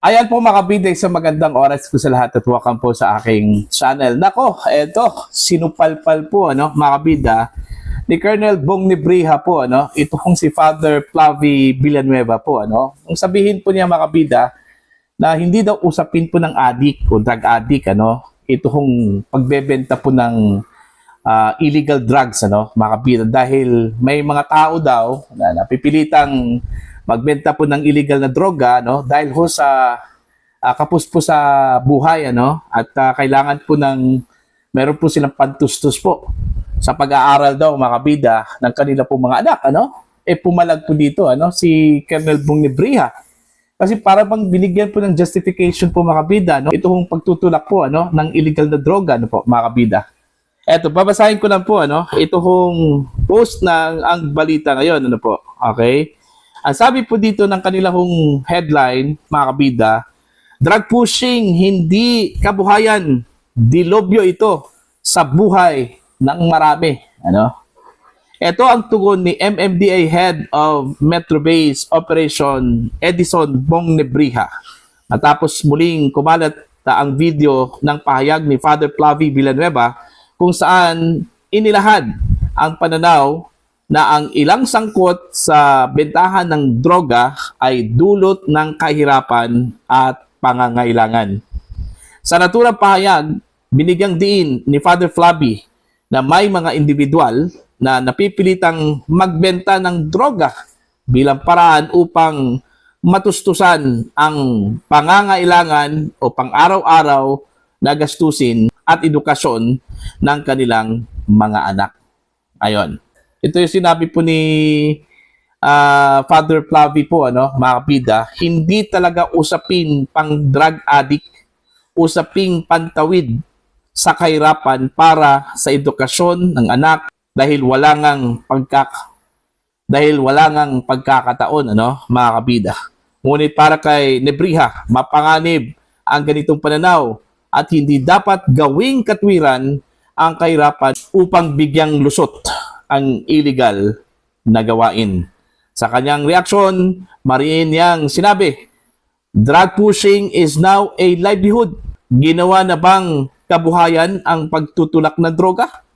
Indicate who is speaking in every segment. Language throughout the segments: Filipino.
Speaker 1: Ayan po mga kabida, sa magandang oras ko sa lahat at welcome po sa aking channel. Nako, eto, sinupalpal po mga kabida ni Colonel Bong Nebrija po, ito kong si Father Flavie Villanueva po, Kung sabihin po niya mga kabida na hindi daw usapin po ng addict o drug addict, ito kong pagbebenta po ng illegal drugs, mga kabida, dahil may mga tao daw na napipilitang magbenta po ng illegal na droga dahil ho sa kapos po sa buhay at kailangan po meron po silang pantustos po sa pag-aaral daw mga kabida ng kanila po mga anak pumalag po dito si Colonel Bong Nebrija kasi para bang binigyan po ng justification po mga kabida ito hong pagtutulak po ng illegal na droga po mga kabida. Eto, babasahin ko lang po ito hong post ng ang balita ngayon po. Okay? Ang sabi po dito ng kanilang headline, mga kabida, drug pushing, hindi kabuhayan, dilobyo ito sa buhay ng marami. Ito ang tugon ni MMDA Head of Metro Base Operation Edison Bong Nebrija. Matapos muling kumalat ang video ng pahayag ni Father Flavie Villanueva kung saan inilahad ang pananaw na ang ilang sangkot sa bentahan ng droga ay dulot ng kahirapan at pangangailangan. Sa naturang pahayag, binigyang diin ni Father Flavie na may mga individual na napipilitang magbenta ng droga bilang paraan upang matustusan ang pangangailangan o pang-araw-araw na gastusin at edukasyon ng kanilang mga anak. Ayon. Ito yung sinabi po ni Father Flavie po, mga kabida, hindi talaga usapin pang drug addict, usaping pantawid sa kahirapan para sa edukasyon ng anak dahil wala ngang pagkakataon, mga kabida. Ngunit para kay Nebrija, mapanganib ang ganitong pananaw at hindi dapat gawing katwiran ang kahirapan upang bigyang lusot ang illegal na gawain. Sa kanyang reaksyon, mariin niyang sinabi, drug pushing is now a livelihood. Ginawa na bang kabuhayan ang pagtutulak ng droga?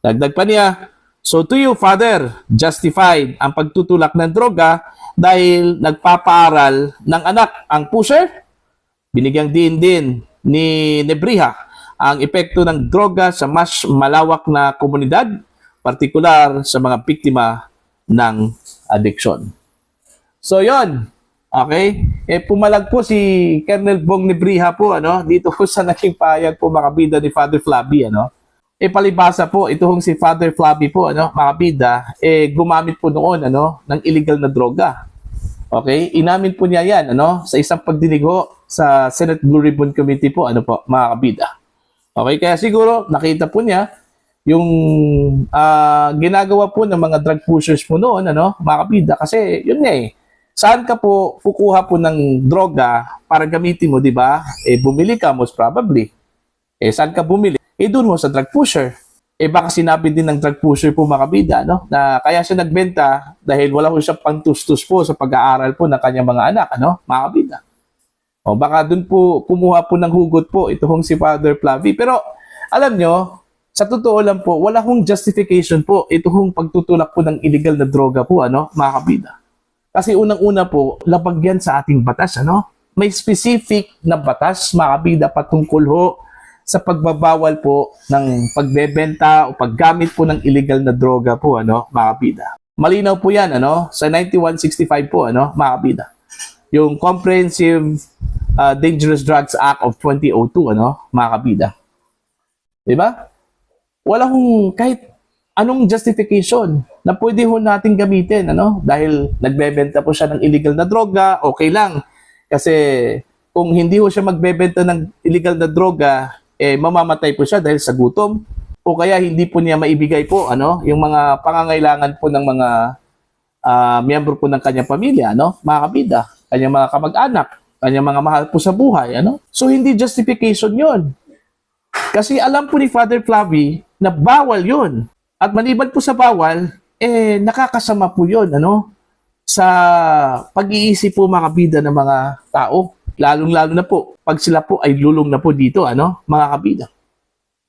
Speaker 1: Dagdag pa niya, so to you, Father, justified ang pagtutulak ng droga dahil nagpapaaral ng anak ang pusher? Binigyang din ni Nebrija ang epekto ng droga sa mas malawak na komunidad, partikular sa mga biktima ng addiction. So yon, okay? Pumalag po si Colonel Bong Nebrija po dito po sa naging pahayag po mga kabida ni Father Flavie palibasa po itong si Father Flavie po mga kabida gumamit po noon ng illegal na droga. Okay? Inamin po niya yan sa isang pagdinig sa Senate Blue Ribbon Committee po mga kabida. Okay? Kaya siguro nakita po niya yung ginagawa po ng mga drug pushers po noon, mga kabida, kasi yun nga saan ka po kukuha po ng droga para gamitin mo, di ba? Bumili ka most probably. Saan ka bumili? Doon mo sa drug pusher. Baka sinabi din ng drug pusher po mga kabida, na kaya siya nagbenta dahil wala ko siya pangtustos po sa pag-aaral po ng kanyang mga anak, mga kabida. O baka doon po kumuha po ng hugot po itong si Father Flavie. Pero alam nyo, sa totoo lang po, wala hong justification po ito hong pagtutulak po ng illegal na droga po, mga kabida. Kasi unang-una po, labag yan sa ating batas, May specific na batas, mga kabida, patungkol sa pagbabawal po ng pagbebenta o paggamit po ng illegal na droga po, mga kabida. Malinaw po yan, sa 9165 po, mga kabida. Yung Comprehensive Dangerous Drugs Act of 2002, mga kabida. Diba? Wala hong kahit anong justification na pwede natin gamitin, dahil nagbebenta po siya ng illegal na droga, okay lang. Kasi kung hindi siya magbebenta ng illegal na droga, mamamatay po siya dahil sa gutom. O kaya hindi po niya maibigay po, yung mga pangangailangan po ng mga miyembro po ng kanyang pamilya, mga kabida, kanyang mga kamag-anak, kanyang mga mahal po sa buhay, So hindi justification yon. Kasi alam po ni Father Flavie na bawal yun. At maliban po sa bawal, nakakasama po yun, sa pag-iisip po mga kabida ng mga tao. Lalong-lalo na po, pag sila po ay lulong na po dito, mga kabida.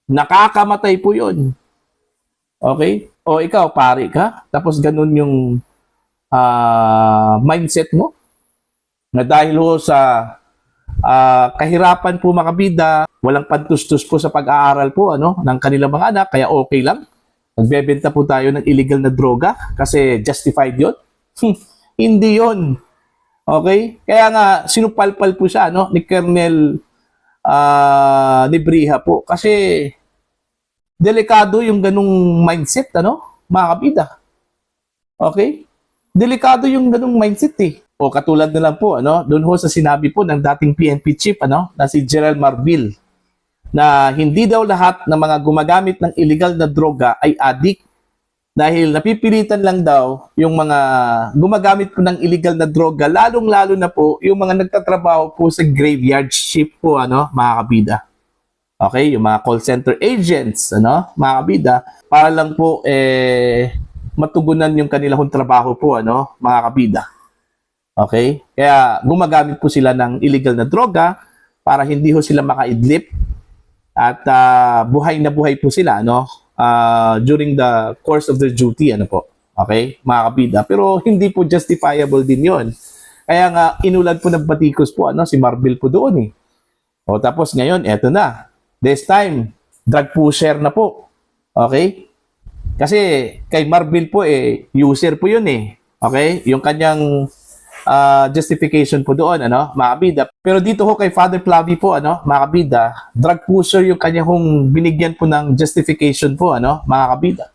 Speaker 1: Nakakamatay po yun. Okay? O ikaw, pare ka, tapos ganun yung mindset mo, na dahil ho sa kahirapan po mga kabida, walang pantustos po sa pag-aaral po ng kanilang mga anak, kaya okay lang. Nagbebenta po tayo ng illegal na droga kasi justified yun. Hindi yun. Okay? Kaya nga, sinupalpal po siya ni Colonel Nebriha po. Kasi delikado yung ganung mindset, mga kabida. Okay? Delikado yung ganung mindset eh. O katulad na lang po, doon ho sa sinabi po ng dating PNP chief, na si Gerald Marbil, na hindi daw lahat ng mga gumagamit ng illegal na droga ay addict dahil napipilitan lang daw yung mga gumagamit po ng illegal na droga, lalong-lalo na po yung mga nagtatrabaho po sa graveyard shift po, mga kabida. Okay, yung mga call center agents, mga kabida, para lang po matugunan yung kanilang trabaho po, mga kabida. Okay? Kaya gumagamit po sila ng illegal na droga para hindi ho sila makaidlip at buhay na buhay po sila during the course of their duty po. Okay? Mga kabida. Pero hindi po justifiable din 'yon. Kaya nga inulad po ng batikos po si Marbil po doon eh. O tapos ngayon eto na. This time drug pusher na po. Okay? Kasi kay Marbil po user po 'yun eh. Okay? Yung kanyang justification po doon, mga kabida. Pero dito ho kay Father Flavie po, mga kabida, drug pusher yung kanya hong binigyan po ng justification po, mga kabida.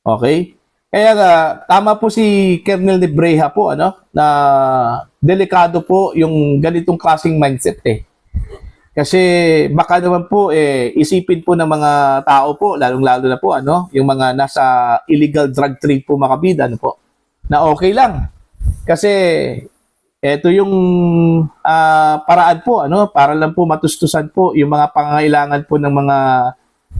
Speaker 1: Okay? Kaya tama po si Colonel Nebriha po, na delikado po yung ganitong klaseng mindset eh. Kasi baka naman po isipin po ng mga tao po, lalong-lalo na po, yung mga nasa illegal drug trade po, mga kabida, po, na okay lang. Kasi ito yung paraan po para lang po matustusan po yung mga pangangailangan po ng mga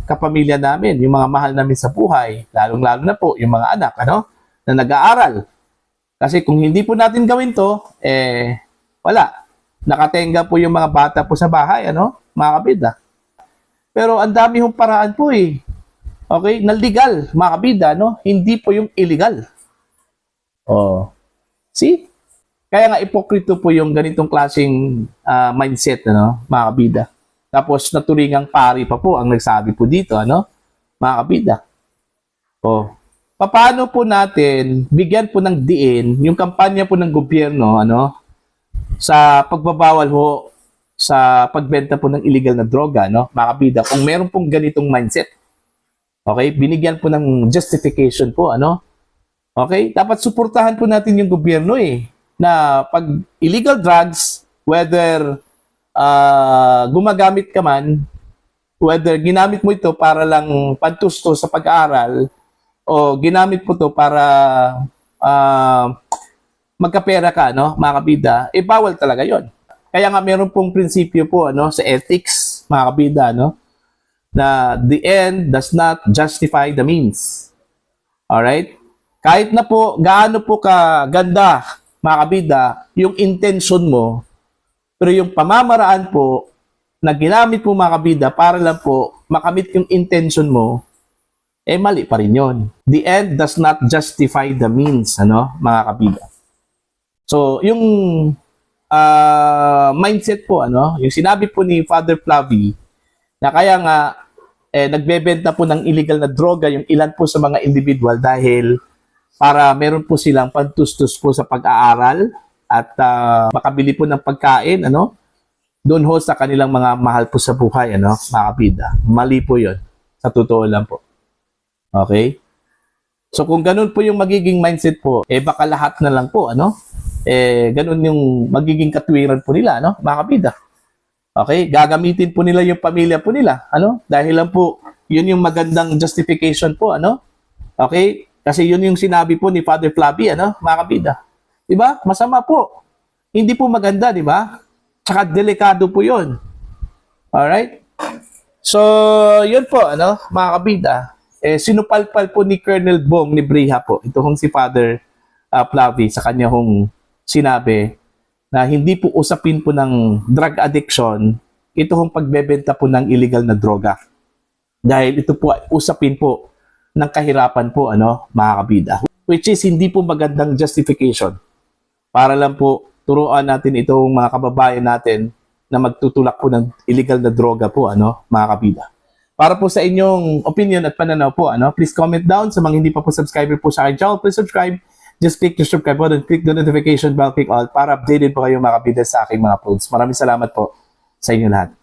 Speaker 1: kapamilya namin, yung mga mahal namin sa buhay, lalong-lalo na po yung mga anak na nag-aaral. Kasi kung hindi po natin gawin to, wala. Nakatenga po yung mga bata po sa bahay, mga kabida. Pero ang dami hong paraan po Okay, na legal, mga kabida, hindi po yung illegal. Oh. See? Kaya nga ipokrito po yung ganitong klaseng mindset, mga kabida. Tapos naturingang pari pa po ang nagsabi po dito, mga kabida. Oh. Paano po natin bigyan po ng diin yung kampanya po ng gobyerno, sa pagbabawal ho sa pagbenta po ng illegal na droga, mga kabida, kung meron pong ganitong mindset. Okay? Binigyan po ng justification po, Okay? Dapat suportahan po natin yung gobyerno na pag illegal drugs, whether gumagamit ka man, whether ginamit mo ito para lang pantusto sa pag-aaral o ginamit mo ito para magkapera ka, mga kabida, bawal talaga yon. Kaya nga meron pong prinsipyo po sa ethics, mga kabida, na the end does not justify the means. Alright? Kahit na po, gaano po kaganda, mga kabida, yung intention mo, pero yung pamamaraan po, na ginamit mo mga kabida, para lang po makamit yung intention mo, mali pa rin yun. The end does not justify the means, mga kabida. So, yung mindset po, yung sinabi po ni Father Flavie, na kaya nga, nagbebenta po ng illegal na droga yung ilan po sa mga individual dahil para meron po silang pantustos po sa pag-aaral at makabili po ng pagkain, doon ho sa kanilang mga mahal po sa buhay, mga kabida. Mali po yun. Sa totoo lang po. Okay? So kung ganun po yung magiging mindset po, baka lahat na lang po, ganun yung magiging katwiran po nila, mga kabida. Okay? Gagamitin po nila yung pamilya po nila, dahil lang po, yun yung magandang justification po, Okay? Kasi yun yung sinabi po ni Father Flavie, mga kabida. Diba? Masama po. Hindi po maganda, diba? Tsaka delikado po yun. Alright? So, yun po, mga kabida. Sinupalpal po ni Colonel Bong Nebriha po. Ito hong si Father Flavie sa kanya hong sinabi na hindi po usapin po ng drug addiction, ito hong pagbebenta po ng illegal na droga. Dahil ito po ay usapin po ng kahirapan po, mga kabida. Which is hindi po magandang justification. Para lang po turuan natin itong mga kababayan natin na magtutulak po ng illegal na droga po, mga kabida. Para po sa inyong opinion at pananaw po, please comment down. Sa mga hindi pa po subscriber po sa akin channel, please subscribe. Just click the subscribe button, click the notification bell, click all para updated po kayo mga kabida sa aking mga posts. Maraming salamat po sa inyo lahat.